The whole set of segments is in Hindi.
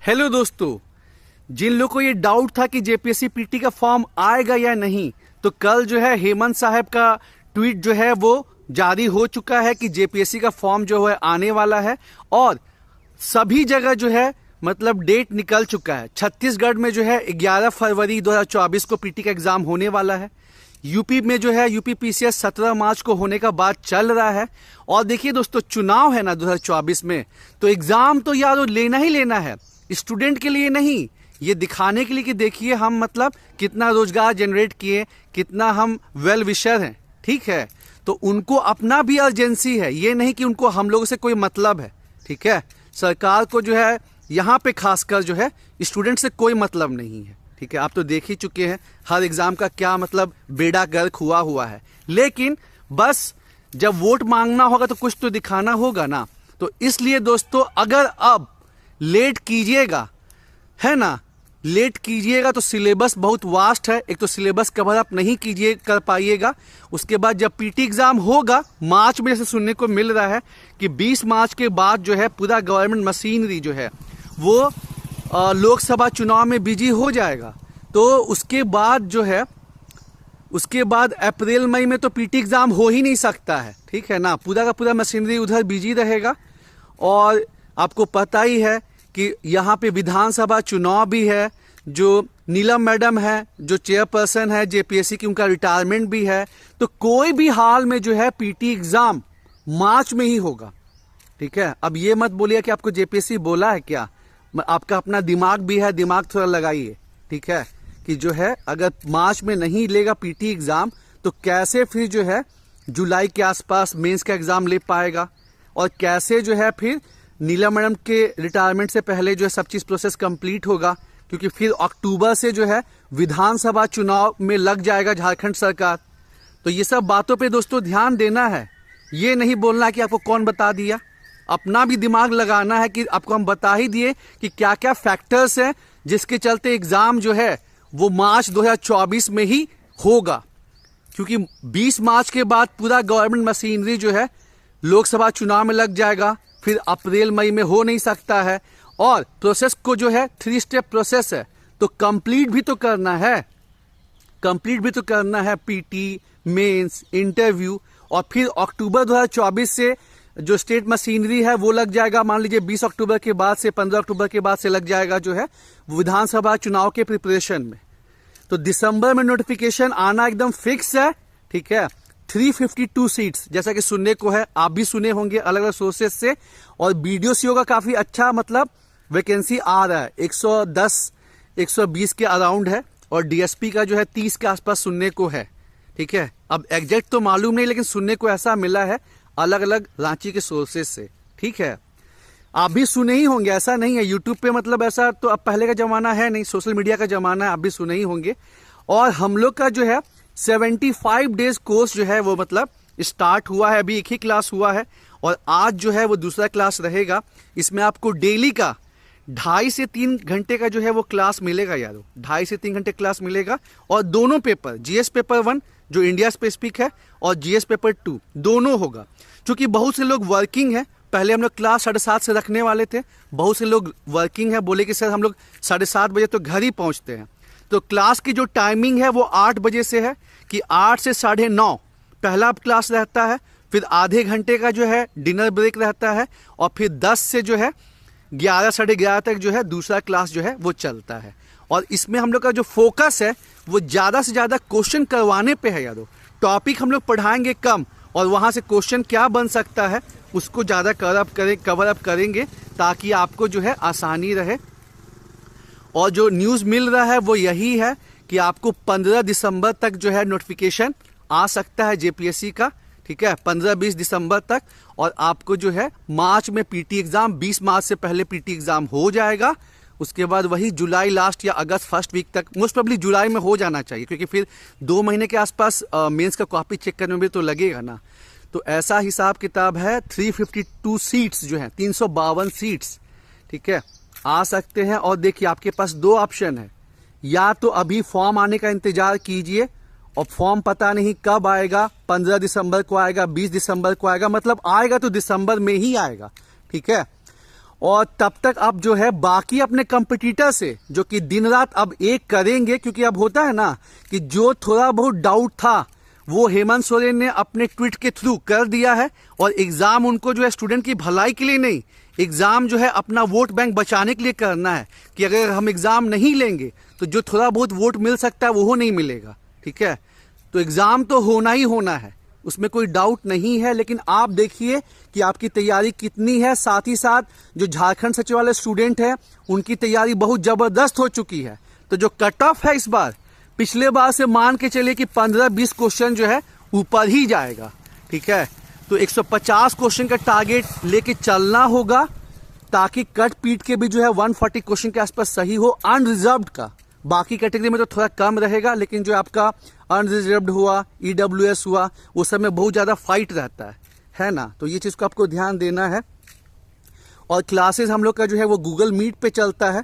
हेलो दोस्तों, जिन लोगों को ये डाउट था कि जेपीएससी पीटी का फॉर्म आएगा या नहीं, तो कल जो है हेमंत साहब का ट्वीट जो है वो जारी हो चुका है कि जेपीएससी का फॉर्म जो है आने वाला है और सभी जगह जो है मतलब डेट निकल चुका है। छत्तीसगढ़ में जो है 11 फरवरी 2024 को पीटी का एग्जाम होने वाला है। यूपी में जो है यूपी पीसीएस 17 मार्च को होने का बात चल रहा है। और देखिए दोस्तों, चुनाव है ना 2024 में, तो एग्जाम तो यार लेना ही लेना है, स्टूडेंट के लिए नहीं, ये दिखाने के लिए कि देखिए हम मतलब कितना रोजगार जनरेट किए, कितना हम वेल विशर हैं। ठीक है, तो उनको अपना भी अर्जेंसी है, ये नहीं कि उनको हम लोगों से कोई मतलब है। ठीक है, सरकार को जो है यहाँ पे खासकर जो है स्टूडेंट से कोई मतलब नहीं है। ठीक है, आप तो देख ही चुके हैं हर एग्जाम का क्या मतलब बेड़ा गर्क हुआ है। लेकिन बस जब वोट मांगना होगा तो कुछ तो दिखाना होगा ना। तो इसलिए दोस्तों, अगर अब लेट कीजिएगा, है ना, लेट कीजिएगा तो सिलेबस बहुत वास्ट है। एक तो सिलेबस कवर अप नहीं कर पाइएगा। उसके बाद जब पीटी एग्जाम होगा मार्च में, जैसे सुनने को मिल रहा है कि 20 मार्च के बाद जो है पूरा गवर्नमेंट मशीनरी जो है वो लोकसभा चुनाव में बिजी हो जाएगा। तो उसके बाद जो है, उसके बाद अप्रैल मई में तो पीटी एग्जाम हो ही नहीं सकता है। ठीक है ना, पूरा का पूरा मशीनरी उधर बिजी रहेगा। और आपको पता ही है कि यहाँ पे विधानसभा चुनाव भी है। जो नीलम मैडम है, जो चेयरपर्सन है जेपीएससी की, उनका रिटायरमेंट भी है। तो कोई भी हाल में जो है पीटी एग्जाम मार्च में ही होगा। ठीक है, अब ये मत बोलिए कि आपको जेपीएससी बोला है क्या, आपका अपना दिमाग भी है, दिमाग थोड़ा लगाइए। ठीक है, कि जो है अगर मार्च में नहीं लेगा पीटी एग्जाम तो कैसे फिर जो है जुलाई के आसपास मेंस का एग्जाम ले पाएगा, और कैसे जो है फिर नीलम मैडम के रिटायरमेंट से पहले जो है सब चीज प्रोसेस कंप्लीट होगा, क्योंकि फिर अक्टूबर से जो है विधानसभा चुनाव में लग जाएगा झारखंड सरकार। तो ये सब बातों पे दोस्तों ध्यान देना है, ये नहीं बोलना कि आपको कौन बता दिया। अपना भी दिमाग लगाना है कि आपको हम बता ही दिए कि क्या क्या फैक्टर्स हैं जिसके चलते एग्जाम जो है वो मार्च 2024 में ही होगा। क्योंकि 20 मार्च के बाद पूरा गवर्नमेंट मशीनरी जो है लोकसभा चुनाव में लग जाएगा, फिर अप्रैल मई में हो नहीं सकता है। और प्रोसेस को जो है 3 स्टेप प्रोसेस है, तो कंप्लीट भी तो करना है, कंप्लीट भी तो करना है, पीटी, मेंस, इंटरव्यू। और फिर अक्टूबर 2024 से जो स्टेट मशीनरी है वो लग जाएगा, मान लीजिए 20 अक्टूबर के बाद से 15 अक्टूबर के बाद से लग जाएगा जो है विधानसभा चुनाव के प्रिपरेशन में। तो दिसंबर में नोटिफिकेशन आना एकदम फिक्स है। ठीक है, 352 सीट्स जैसा कि सुनने को है, आप भी सुने होंगे अलग अलग सोर्सेस से। और बीडीओसीओ का काफी अच्छा मतलब वैकेंसी आ रहा है, 110 120 के अराउंड है, और डीएसपी का जो है 30 के आसपास सुनने को है। ठीक है, अब एग्जैक्ट तो मालूम नहीं, लेकिन सुनने को ऐसा मिला है अलग अलग रांची के सोर्सेस से। ठीक है, आप भी सुने ही होंगे, ऐसा नहीं है यूट्यूब पे मतलब ऐसा तो अब पहले का जमाना है नहीं, सोशल मीडिया का जमाना है, आप भी सुने ही होंगे। और हम लोग का जो है 75 डेज कोर्स जो है वो मतलब स्टार्ट हुआ है, अभी एक ही क्लास हुआ है और आज जो है वो दूसरा क्लास रहेगा। इसमें आपको डेली का 2.5 से 3 घंटे का जो है वो क्लास मिलेगा यारो, 2.5 से 3 घंटे क्लास मिलेगा। और दोनों पेपर, जीएस पेपर 1 जो इंडिया स्पेसिफिक है और जीएस पेपर 2 दोनों होगा। क्योंकि बहुत से लोग वर्किंग है, पहले हम लोग क्लास 7:30 से रखने वाले थे, बहुत से लोग वर्किंग है, बोले कि सर हम लोग 7:30 बजे तो घर ही पहुंचते हैं। तो क्लास की जो टाइमिंग है वो 8 बजे से है कि 8 से 9:30 पहला क्लास रहता है, फिर आधे घंटे का जो है डिनर ब्रेक रहता है, और फिर 10 से जो है 11 साढ़े 11 तक जो है दूसरा क्लास जो है वो चलता है। और इसमें हम लोग का जो फोकस है वो ज़्यादा से ज़्यादा क्वेश्चन करवाने पे है यारो। टॉपिक हम लोग पढ़ाएंगे कम, और वहाँ से क्वेश्चन क्या बन सकता है उसको ज़्यादा कवर अप करेंगे, ताकि आपको जो है आसानी रहे। और जो न्यूज़ मिल रहा है वो यही है कि आपको 15 दिसंबर तक जो है नोटिफिकेशन आ सकता है जेपीएससी का। ठीक है, 15-20 दिसंबर तक। और आपको जो है मार्च में पीटी एग्जाम, 20 मार्च से पहले पीटी एग्जाम हो जाएगा। उसके बाद वही जुलाई लास्ट या अगस्त फर्स्ट वीक तक, मोस्ट प्रोबेबली जुलाई में हो जाना चाहिए, क्योंकि फिर 2 महीने के आसपास मेंस का कॉपी चेक करने में भी तो लगेगा ना। तो ऐसा हिसाब किताब है। 352 सीट्स जो है, 352 सीट्स, ठीक है, आ सकते हैं। और देखिए आपके पास 2 ऑप्शन है, या तो अभी फॉर्म आने का इंतजार कीजिए, और फॉर्म पता नहीं कब आएगा, 15 दिसंबर को आएगा, 20 दिसंबर को आएगा, मतलब आएगा तो दिसंबर में ही आएगा। ठीक है, और तब तक आप जो है बाकी अपने कंपटीटर से जो कि दिन रात अब एक करेंगे, क्योंकि अब होता है ना कि जो थोड़ा बहुत डाउट था वो हेमंत सोरेन ने अपने ट्वीट के थ्रू कर दिया है। और एग्जाम उनको जो है स्टूडेंट की भलाई के लिए नहीं, एग्जाम जो है अपना वोट बैंक बचाने के लिए करना है कि अगर हम एग्जाम नहीं लेंगे तो जो थोड़ा बहुत वोट मिल सकता है वो नहीं मिलेगा। ठीक है, तो एग्जाम तो होना ही होना है, उसमें कोई डाउट नहीं है। लेकिन आप देखिए कि आपकी तैयारी कितनी है। साथ ही साथ जो झारखंड सचिवालय स्टूडेंट है उनकी तैयारी बहुत जबरदस्त हो चुकी है। तो जो कट ऑफ है इस बार, पिछले बार से मान के चलिए कि 15-20 क्वेश्चन जो है ऊपर ही जाएगा। ठीक है, तो 150 क्वेश्चन का टारगेट लेके चलना होगा ताकि कट पीट के भी जो है 140 क्वेश्चन के आसपास सही हो अनरिजर्व्ड का। बाकी कैटेगरी में तो थोड़ा कम रहेगा, लेकिन जो आपका अनरिजर्व्ड हुआ, ईडब्ल्यूएस हुआ, वो सब में बहुत ज्यादा फाइट रहता है ना। तो ये चीज को आपको ध्यान देना है। और क्लासेस हम लोग का जो है वो गूगल मीट पे चलता है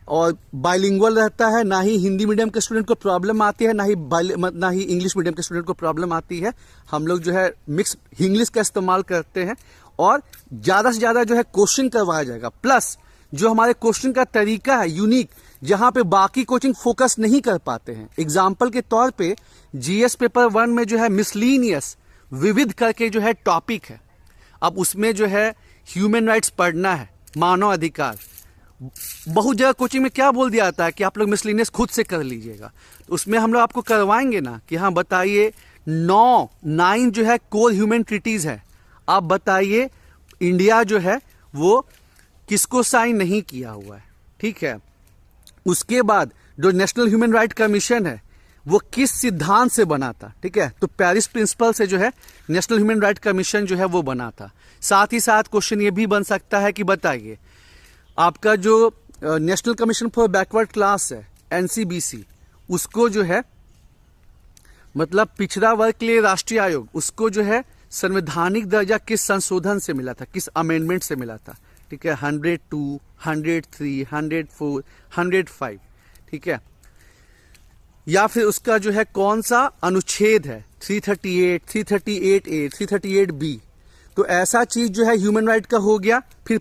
और बाइलिंगुअल रहता है। ना ही हिंदी मीडियम के स्टूडेंट को प्रॉब्लम आती है, ना ही इंग्लिश मीडियम के स्टूडेंट को प्रॉब्लम आती है। हम लोग जो है मिक्स इंग्लिश का इस्तेमाल करते हैं और ज्यादा से ज्यादा जो है क्वेश्चन करवाया जाएगा। प्लस जो हमारे क्वेश्चन का तरीका है यूनिक, जहां पे बाकी कोचिंग फोकस नहीं कर पाते हैं। एग्जाम्पल के तौर पे जीएस पेपर 1 में जो है मिसलीनियस विविध करके जो है टॉपिक है। अब उसमें जो है ह्यूमन राइट्स पढ़ना है, मानव अधिकार। बहुत जगह कोचिंग में क्या बोल दिया जाता है कि आप लोग मिसलीनियस खुद से कर लीजिएगा। तो उसमें हम लोग आपको करवाएंगे ना कि हाँ बताइए 9 जो है कोर ह्यूमन ट्रीटीज है, आप बताइए इंडिया जो है वो किसको साइन नहीं किया हुआ है। ठीक है, उसके बाद जो नेशनल ह्यूमन राइट कमीशन है वो किस सिद्धांत से बना था। ठीक है, तो पेरिस प्रिंसिपल से जो है नेशनल ह्यूमन राइट कमीशन जो है वो बना था। साथ ही साथ क्वेश्चन ये भी बन सकता है कि बताइए आपका जो national commission for backward class है एनसीबीसी, उसको जो है मतलब पिछड़ा वर्ग के लिए राष्ट्रीय आयोग, उसको जो है संवैधानिक दर्जा किस संशोधन से मिला था, किस अमेंडमेंट से मिला था। ठीक है, 102, 103, 104, 105। ठीक है, या फिर उसका जो है कौन सा अनुच्छेद है, 338, 338A, 338B। तो ऐसा चीज जो है ह्यूमन राइट का हो गया। फिर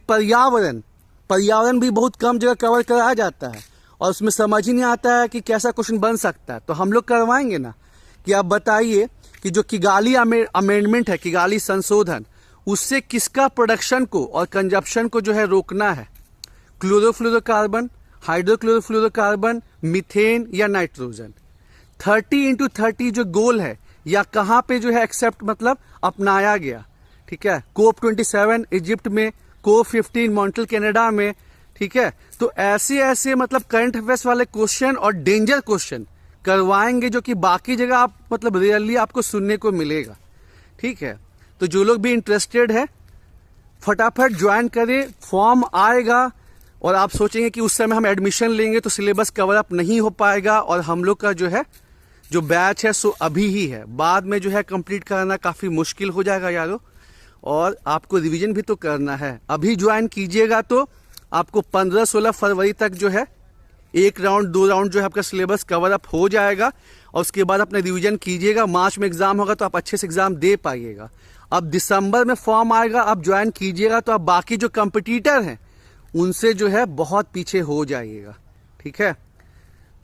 पर्यावरण भी बहुत कम जगह कवर कराया जाता है और उसमें समझ ही नहीं आता है कि कैसा क्वेश्चन बन सकता है। तो हम लोग करवाएंगे ना कि आप बताइए कि जो किगाली अमेंडमेंट है, किगाली संशोधन, उससे किसका प्रोडक्शन को और कंजप्शन को जो है रोकना है, क्लोरोफ्लोरोकार्बन, हाइड्रोक्लोरोफ्लोरोकार्बन, मीथेन या नाइट्रोजन। 30x30 जो गोल है या कहां पे जो है एक्सेप्ट मतलब अपनाया गया। ठीक है, कोप 27 इजिप्ट में, कोप 15 मॉन्ट्रियल कनाडा में। ठीक है, तो ऐसे मतलब करंट अफेयर्स वाले क्वेश्चन और डेंजर क्वेश्चन करवाएंगे जो कि बाकी जगह आप मतलब रियली आपको सुनने को मिलेगा। ठीक है, तो जो लोग भी इंटरेस्टेड है फटाफट ज्वाइन करें, फॉर्म आएगा। और आप सोचेंगे कि उस समय हम एडमिशन लेंगे तो सिलेबस कवर अप नहीं हो पाएगा और हम लोग का जो है जो बैच है सो अभी ही है, बाद में जो है कंप्लीट करना काफी मुश्किल हो जाएगा यारो। और आपको रिवीजन भी तो करना है। अभी ज्वाइन कीजिएगा तो आपको 15-16 फरवरी तक जो है 1 राउंड 2 राउंड जो है आपका सिलेबस कवर अप हो जाएगा और उसके बाद अपने रिवीजन कीजिएगा। मार्च में एग्जाम होगा तो आप अच्छे से एग्जाम दे पाइएगा। अब दिसंबर में फॉर्म आएगा, आप ज्वाइन कीजिएगा तो आप बाकी जो कंपटीटर हैं उनसे जो है बहुत पीछे हो जाइएगा। ठीक है,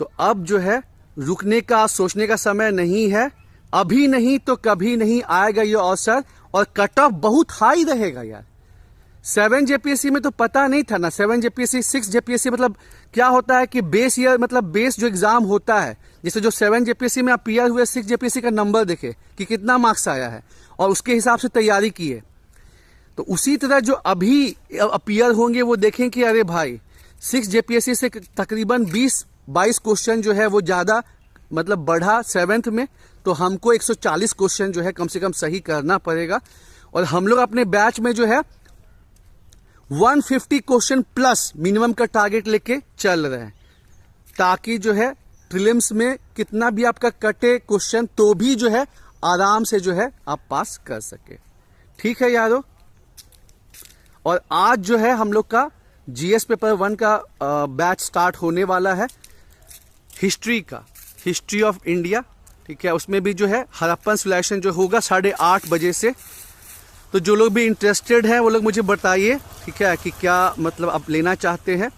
तो अब जो है रुकने का सोचने का समय नहीं है। अभी नहीं तो कभी नहीं आएगा ये अवसर और कट ऑफ बहुत हाई रहेगा यार। 7 जेपीएससी में तो पता नहीं था ना, 7 जेपीएससी 6 जेपीएससी मतलब क्या होता है कि बेस ईयर मतलब बेस जो एग्जाम होता है, जैसे जो 7 जेपीएससी में आप पीआर हुए 6 जेपीएससी का नंबर देखे कि कितना मार्क्स आया है और उसके हिसाब से तैयारी की है। तो उसी तरह जो अभी अपीयर होंगे वो देखें कि अरे भाई 6 जेपीएससी से तकरीबन 20-22 क्वेश्चन जो है वो ज्यादा मतलब बढ़ा 7th में, तो हमको 140 क्वेश्चन जो है कम से कम सही करना पड़ेगा। और हम लोग अपने बैच में जो है 150 क्वेश्चन प्लस मिनिमम का टारगेट लेके चल रहे हैं, ताकि जो है प्रीलिम्स में कितना भी आपका कटे क्वेश्चन तो भी जो है आराम से जो है आप पास कर सके। ठीक है यारो, और आज जो है हम लोग का जीएस पेपर 1 का बैच स्टार्ट होने वाला है, हिस्ट्री का, हिस्ट्री ऑफ इंडिया। ठीक है, उसमें भी जो है हड़प्पन सिविलाइजेशन जो होगा 8:30 बजे से। तो जो लोग भी इंटरेस्टेड हैं वो लोग मुझे बताइए, ठीक है, कि क्या मतलब आप लेना चाहते हैं।